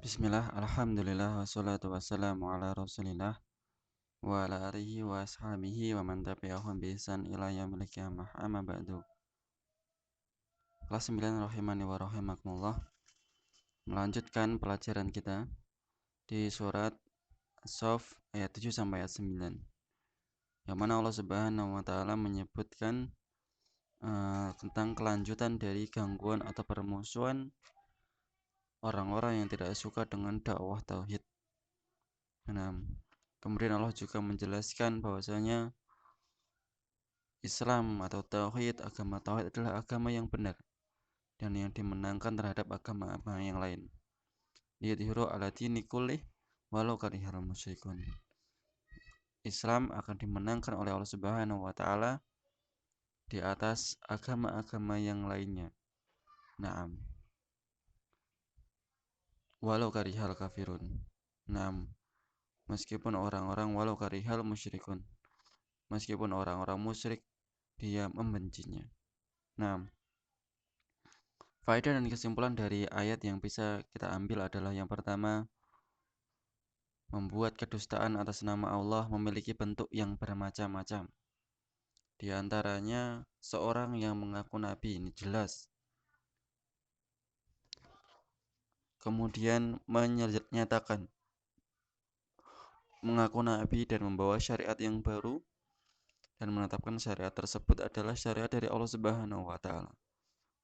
Bismillah, alhamdulillah, wassalatu wassalamu ala rasulillah wa ala alihi wa ashabihi wa man tabi'ahum bi ihsan ila yaumil qiyamah amma ba'du. Kelas 9 rahimani wa rahimakumullah. Melanjutkan pelajaran kita di surat As-Saff ayat 7 sampai ayat 9. Yang mana Allah Subhanahu wa taala menyebutkan tentang kelanjutan dari gangguan atau permusuhan orang-orang yang tidak suka dengan dakwah tauhid. Nah, kemudian Allah juga menjelaskan bahwasanya Islam atau tauhid, agama tauhid adalah agama yang benar dan yang dimenangkan terhadap agama-agama yang lain. Liyudhiru ala dini kullih walau karihal musyrikun. Islam akan dimenangkan oleh Allah Subhanahu wa taala di atas agama-agama yang lainnya. Naam. Walau karihal kafirun. Naam. Meskipun orang-orang walau karihal musyrikun. Meskipun orang-orang musyrik dia membencinya. Naam. Faedah dan kesimpulan dari ayat yang bisa kita ambil adalah yang pertama, membuat kedustaan atas nama Allah memiliki bentuk yang bermacam-macam. Di antaranya, seorang yang mengaku nabi, ini jelas. Kemudian menyatakan mengaku nabi dan membawa syariat yang baru dan menetapkan syariat tersebut adalah syariat dari Allah Subhanahu wa taala.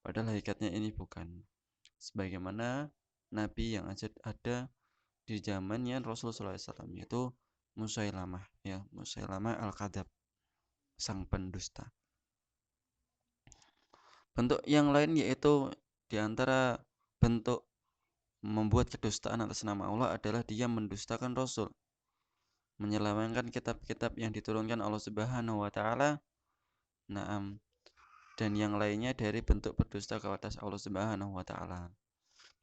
Padahal hakikatnya ini bukan. Sebagaimana nabi yang ada di zamannya Rasulullah SAW, yaitu Musailamah, ya, Musailamah al-Kadzab, sang pendusta. Bentuk yang lain yaitu diantara bentuk membuat kedustaan atas nama Allah adalah dia mendustakan Rasul, menyelewengkan kitab-kitab yang diturunkan Allah Subhanahu wa taala, naam, dan yang lainnya dari bentuk berdusta ke atas Allah Subhanahu wa taala.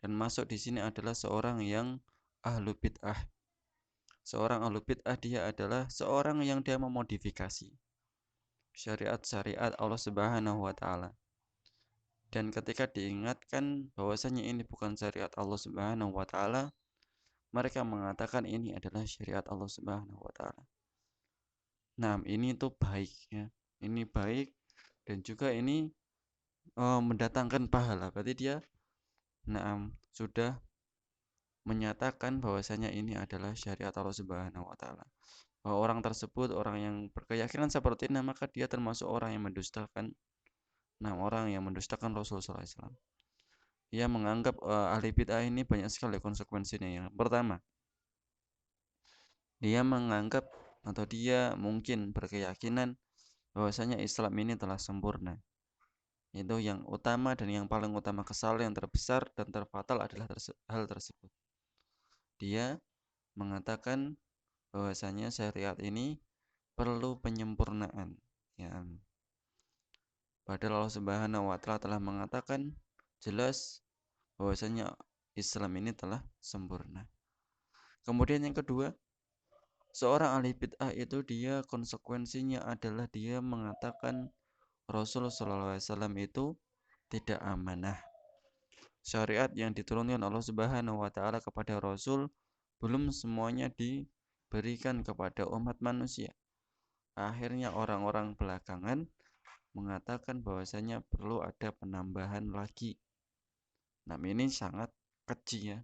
Dan masuk di sini adalah seorang yang ahlu bid'ah. Seorang ahlu bid'ah dia adalah seorang yang dia memodifikasi syariat-syariat Allah Subhanahu wa taala. Dan ketika diingatkan bahwasanya ini bukan syariat Allah Subhanahu wa taala, mereka mengatakan ini adalah syariat Allah Subhanahu wa taala. Nah, ini tuh baik ya. Ini baik dan juga ini mendatangkan pahala. Berarti dia sudah menyatakan bahwasanya ini adalah syariat Allah Subhanahu wa taala. Bahwa orang tersebut, orang yang berkeyakinan seperti ini, maka dia termasuk orang yang mendustakan orang yang mendustakan Rasulullah SAW. Ia menganggap ahli bid'ah ini banyak sekali konsekuensinya. Yang pertama, dia menganggap atau dia mungkin berkeyakinan bahwasanya Islam ini telah sempurna. Itu yang utama dan yang paling utama, kesalahan yang terbesar dan terfatal adalah hal tersebut. Dia mengatakan bahwasanya syariat ini perlu penyempurnaan. Ya. Padahal Allah Subhanahu wa taala telah mengatakan jelas bahwasanya Islam ini telah sempurna. Kemudian yang kedua, seorang ahli bid'ah itu dia konsekuensinya adalah dia mengatakan Rasulullah SAW itu tidak amanah. Syariat yang diturunkan Allah Subhanahu wa taala kepada Rasul belum semuanya diberikan kepada umat manusia. Akhirnya orang-orang belakangan mengatakan bahwasanya perlu ada penambahan lagi. Nah, ini sangat keji ya.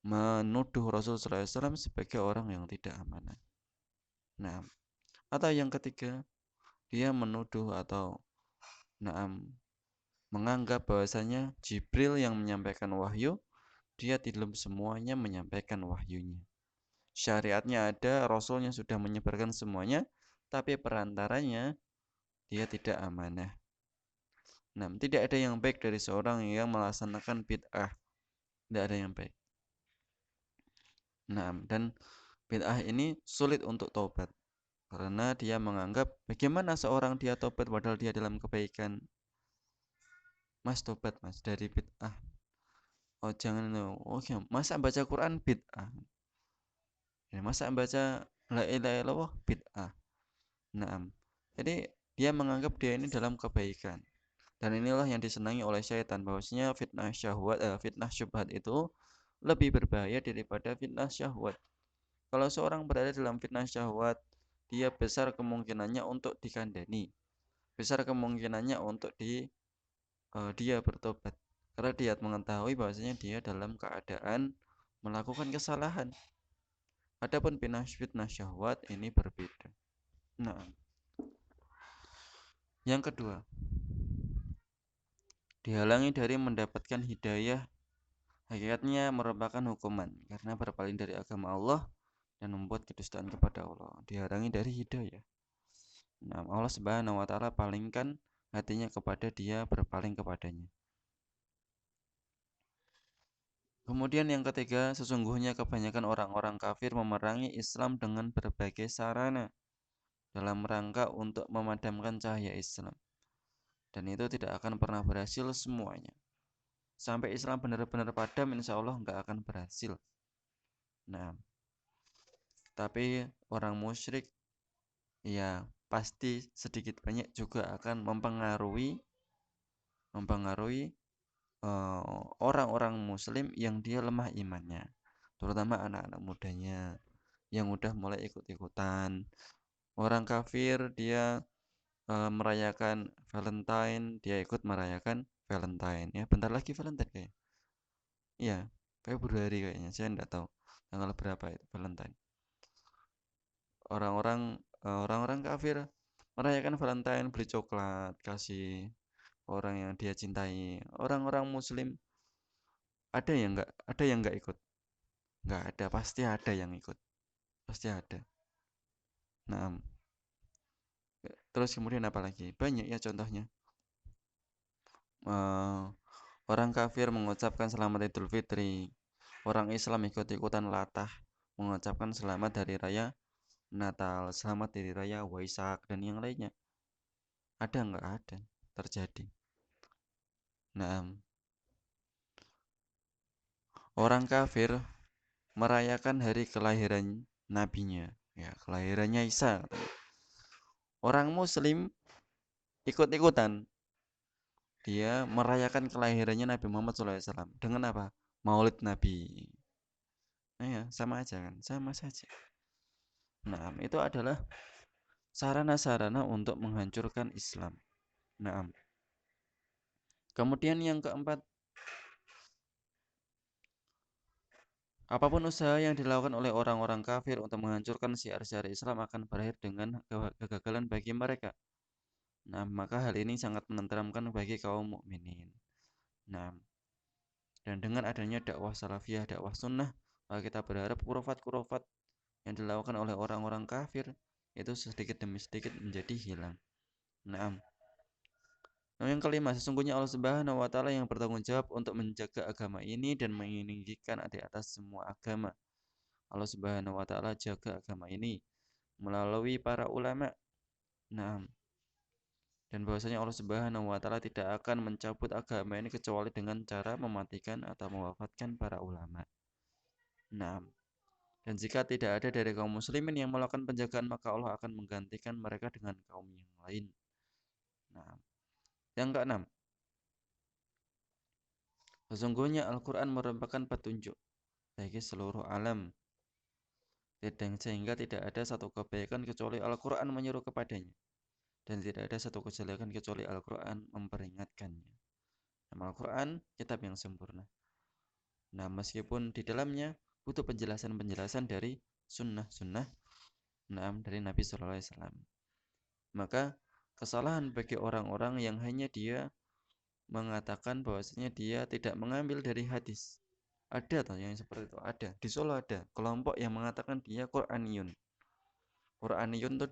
Menuduh Rasulullah SAW sebagai orang yang tidak amanah. Nah, atau yang ketiga, dia menuduh atau menganggap bahwasanya Jibril yang menyampaikan wahyu, dia tidak semuanya menyampaikan wahyunya. Syariatnya ada, Rasulnya sudah menyebarkan semuanya, tapi perantaranya dia tidak amanah. Nah, tidak ada yang baik dari seorang yang melaksanakan bid'ah. Tidak ada yang baik. Nah, dan bid'ah ini sulit untuk taubat. Karena dia menganggap bagaimana seorang dia taubat padahal dia dalam kebaikan. Mas tobat mas dari bid'ah. Oh jangan, oke, masa baca Quran bid'ah. Ya, masa baca la ilaha illallah bid'ah. Naam. Jadi dia menganggap dia ini dalam kebaikan. Dan inilah yang disenangi oleh syaitan, bahwasanya fitnah syahwat, fitnah syubhat itu lebih berbahaya daripada fitnah syahwat. Kalau seorang berada dalam fitnah syahwat, dia besar kemungkinannya untuk dikandani, besar kemungkinannya untuk dia bertobat, karena dia mengetahui bahwasanya dia dalam keadaan melakukan kesalahan. Adapun fitnah syahwat ini berbeda. Nah, yang kedua, dihalangi dari mendapatkan hidayah, hakikatnya merupakan hukuman karena berpaling dari agama Allah dan membuat kedustaan kepada Allah. Dihalangi dari hidayah. Nah, Allah Subhanahu wa taala palingkan hatinya kepada dia, berpaling kepadanya. Kemudian yang ketiga, sesungguhnya kebanyakan orang-orang kafir memerangi Islam dengan berbagai sarana dalam rangka untuk memadamkan cahaya Islam. Dan itu tidak akan pernah berhasil semuanya. Sampai Islam benar-benar padam, insya Allah nggak akan berhasil. Nah, tapi orang musyrik ya pasti sedikit banyak juga akan mempengaruhi orang-orang muslim yang dia lemah imannya, terutama anak-anak mudanya yang udah mulai ikut-ikutan. Orang kafir dia merayakan Valentine, dia ikut merayakan Valentine ya. Bentar lagi Valentine kayak. Iya, Februari kayaknya. Saya enggak tahu tanggal berapa itu Valentine. Orang-orang kafir merayakan Valentine, beli coklat, kasih orang yang dia cintai. Orang-orang muslim ada yang enggak ikut. Enggak ada, pasti ada yang ikut. Pasti ada. Nah, terus kemudian apa lagi? Banyak ya contohnya. Eh, Orang kafir mengucapkan selamat Idul Fitri. Orang Islam ikut-ikutan latah mengucapkan selamat hari raya Natal, selamat hari raya Waisak, dan yang lainnya. Ada nggak ada terjadi. Nah, orang kafir merayakan hari kelahiran nabinya, ya kelahirannya Isa. Orang Muslim ikut-ikutan, dia merayakan kelahirannya Nabi Muhammad SAW dengan apa? Maulid Nabi. Nah ya, sama aja kan, sama saja. Nah, itu adalah sarana-sarana untuk menghancurkan Islam. Nah, kemudian yang keempat, apapun usaha yang dilakukan oleh orang-orang kafir untuk menghancurkan syiar-syiar Islam akan berakhir dengan kegagalan bagi mereka. Nah, maka hal ini sangat menenteramkan bagi kaum mukminin. Nah, dan dengan adanya dakwah salafiyah, dakwah sunnah, maka kita berharap kurufat-kurufat yang dilakukan oleh orang-orang kafir itu sedikit demi sedikit menjadi hilang. Nah, yang kelima, sesungguhnya Allah Subhanahu wa taala yang bertanggung jawab untuk menjaga agama ini dan meninggikan di atas semua agama. Allah Subhanahu wa taala jaga agama ini melalui para ulama. Nah, dan bahwasanya Allah Subhanahu wa taala tidak akan mencabut agama ini kecuali dengan cara mematikan atau mewafatkan para ulama. Nah, dan jika tidak ada dari kaum muslimin yang melakukan penjagaan, maka Allah akan menggantikan mereka dengan kaum yang lain. Nah, yang keenam, sesungguhnya Al-Quran merupakan petunjuk bagi seluruh alam, sehingga tidak ada satu kebaikan kecuali Al-Quran menyuruh kepadanya, dan tidak ada satu kejelekan kecuali Al-Quran memperingatkannya. Nama Al-Quran kitab yang sempurna. Nah, meskipun di dalamnya butuh penjelasan-penjelasan dari sunnah-sunnah dari Nabi Sallallahu Alaihi Wasallam, maka kesalahan bagi orang-orang yang hanya dia mengatakan bahwasanya dia tidak mengambil dari hadis. Ada atau yang seperti itu? Ada. Di Solo ada kelompok yang mengatakan dia Quraniyun. Quraniyun tuh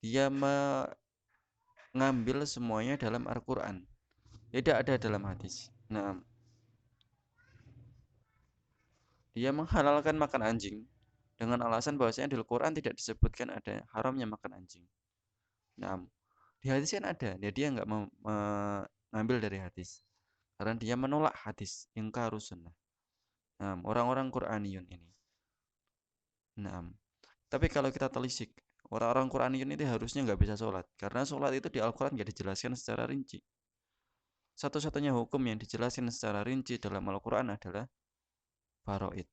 dia mengambil semuanya dalam Al-Quran. Tidak ada dalam hadis. Nah, dia menghalalkan makan anjing dengan alasan bahwasanya di Al-Quran tidak disebutkan ada haramnya makan anjing. Nah, di hadis kan ada, dia nggak mengambil dari hadis karena dia menolak hadis, ingkarus sunnah. Nah, orang-orang Quraniyun ini. Nah, tapi kalau kita telisik, orang-orang Quraniyun ini harusnya nggak bisa sholat karena sholat itu di Al-Quran nggak dijelaskan secara rinci. Satu-satunya hukum yang dijelaskan secara rinci dalam Al-Quran adalah faraid.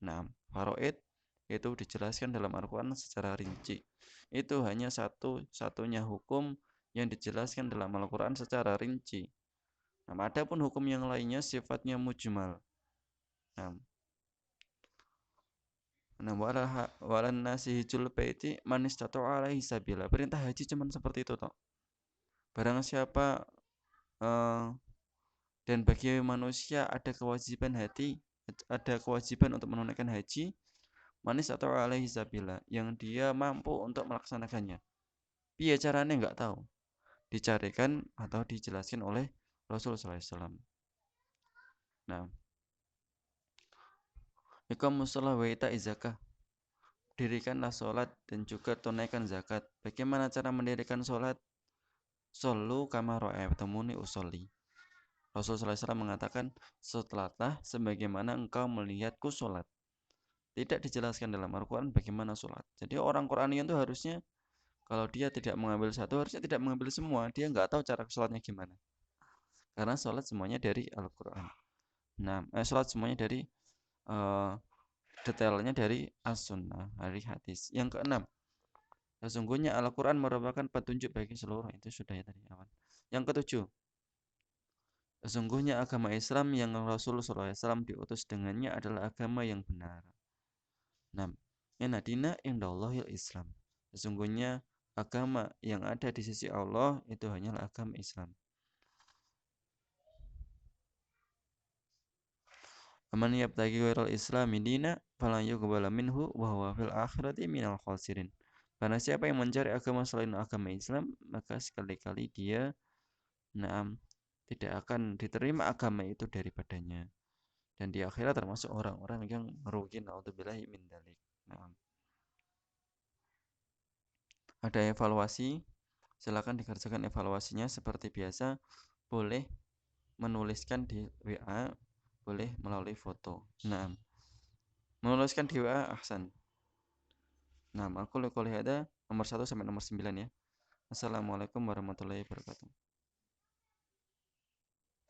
Nah, faraid itu dijelaskan dalam Al-Quran secara rinci. Itu hanya satu-satunya hukum yang dijelaskan dalam Al-Quran secara rinci. Nah, adapun hukum yang lainnya sifatnya mujmal. Nah, walan nasi hijul baiti man istata'a alaihi sabila. Perintah haji cuman seperti itu toh. Barang siapa dan bagi manusia ada kewajiban untuk menunaikan haji, manis atau alaihi sabila, yang dia mampu untuk melaksanakannya. Piye caranya nggak tahu. Dicarikan atau dijelaskan oleh Rasulullah SAW. Nah, iqamus shalah wa ita'iz zakah. Dirikanlah sholat dan juga tunaikan zakat. Bagaimana cara mendirikan sholat? Shollu kama ra'aitumuni usolli. Rasulullah SAW mengatakan, sholatlah sebagaimana engkau melihatku sholat. Tidak dijelaskan dalam Al-Quran bagaimana sholat. Jadi orang Quranian itu harusnya, kalau dia tidak mengambil satu, harusnya tidak mengambil semua. Dia nggak tahu cara sholatnya gimana. Karena sholat semuanya dari Al-Quran. Nah, sholat semuanya dari detailnya dari As-Sunnah, dari hadis. Yang keenam, sesungguhnya Al-Quran merupakan petunjuk bagi seluruh. Itu sudah ya tadi awal. Yang ketujuh, sesungguhnya agama Islam yang Rasulullah SAW diutus dengannya adalah agama yang benar. Nah, inna dina indallahil Islam. Sesungguhnya agama yang ada di sisi Allah itu hanyalah agama Islam. Aman yabtaghi ghairal islami dina falan yuqbala minhu wa huwa fil akhirati minal khasirin. Karena siapa yang mencari agama selain agama Islam, maka sekali-kali dia tidak akan diterima agama itu daripadanya. Dan di akhirat termasuk orang-orang yang merugi, naudzubillahi min dzalik. Ada evaluasi, silakan dikerjakan evaluasinya seperti biasa. Boleh menuliskan di WA, boleh melalui foto. Menuliskan di WA ahsan. Aku qouli hada nomor 1 sampai nomor 9 ya. Assalamualaikum warahmatullahi wabarakatuh.